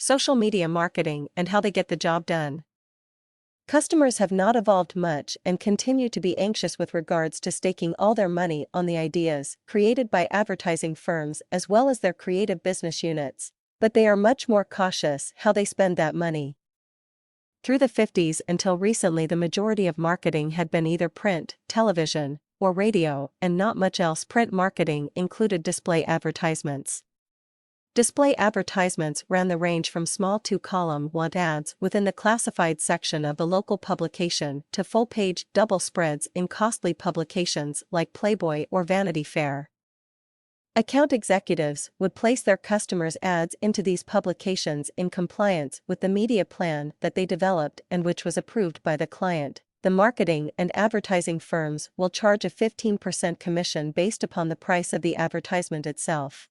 social media marketing and how they get the job done. Customers have not evolved much and continue to be anxious with regards to staking all their money on the ideas created by advertising firms as well as their creative business units, but they are much more cautious how they spend that money. Through the 50s until recently, the majority of marketing had been either print, television, or radio, and not much else. Print marketing included display advertisements. Display advertisements ran the range from small two-column want ads within the classified section of the local publication to full-page double spreads in costly publications like Playboy or Vanity Fair. Account executives would place their customers' ads into these publications in compliance with the media plan that they developed and which was approved by the client. The marketing and advertising firms will charge a 15% commission based upon the price of the advertisement itself.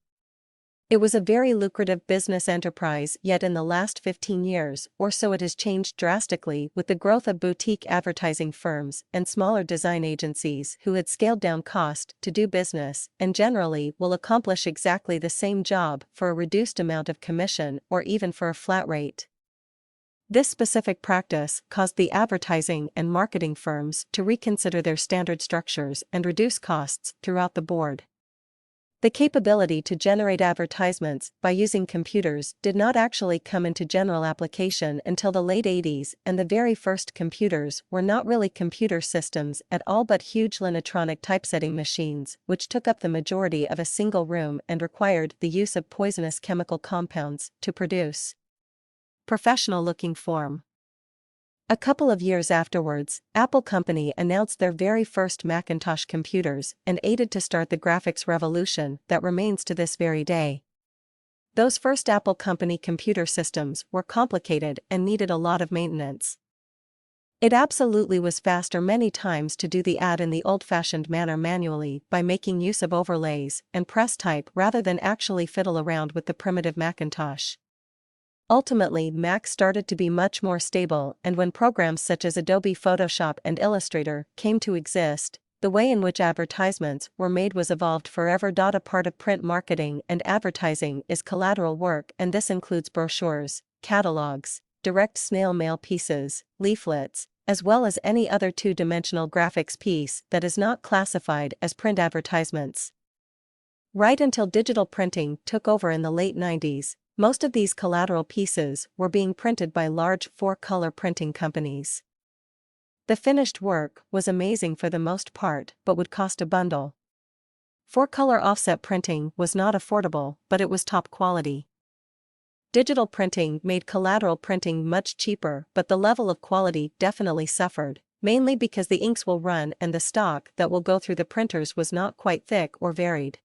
It was a very lucrative business enterprise, yet in the last 15 years or so it has changed drastically with the growth of boutique advertising firms and smaller design agencies who had scaled down cost to do business and generally will accomplish exactly the same job for a reduced amount of commission or even for a flat rate. This specific practice caused the advertising and marketing firms to reconsider their standard structures and reduce costs throughout the board. The capability to generate advertisements by using computers did not actually come into general application until the late 80s, and the very first computers were not really computer systems at all but huge Linotronic typesetting machines, which took up the majority of a single room and required the use of poisonous chemical compounds to produce professional-looking form. A couple of years afterwards, Apple Company announced their very first Macintosh computers and aided to start the graphics revolution that remains to this very day. Those first Apple Company computer systems were complicated and needed a lot of maintenance. It absolutely was faster many times to do the ad in the old-fashioned manner manually by making use of overlays and press type rather than actually fiddle around with the primitive Macintosh. Ultimately, Mac started to be much more stable, and when programs such as Adobe Photoshop and Illustrator came to exist, the way in which advertisements were made was evolved forever. A part of print marketing and advertising is collateral work, and this includes brochures, catalogs, direct snail mail pieces, leaflets, as well as any other two-dimensional graphics piece that is not classified as print advertisements. Right until digital printing took over in the late 90s, most of these collateral pieces were being printed by large four-color printing companies. The finished work was amazing for the most part but would cost a bundle. Four-color offset printing was not affordable, but it was top quality. Digital printing made collateral printing much cheaper, but the level of quality definitely suffered, mainly because the inks will run and the stock that will go through the printers was not quite thick or varied.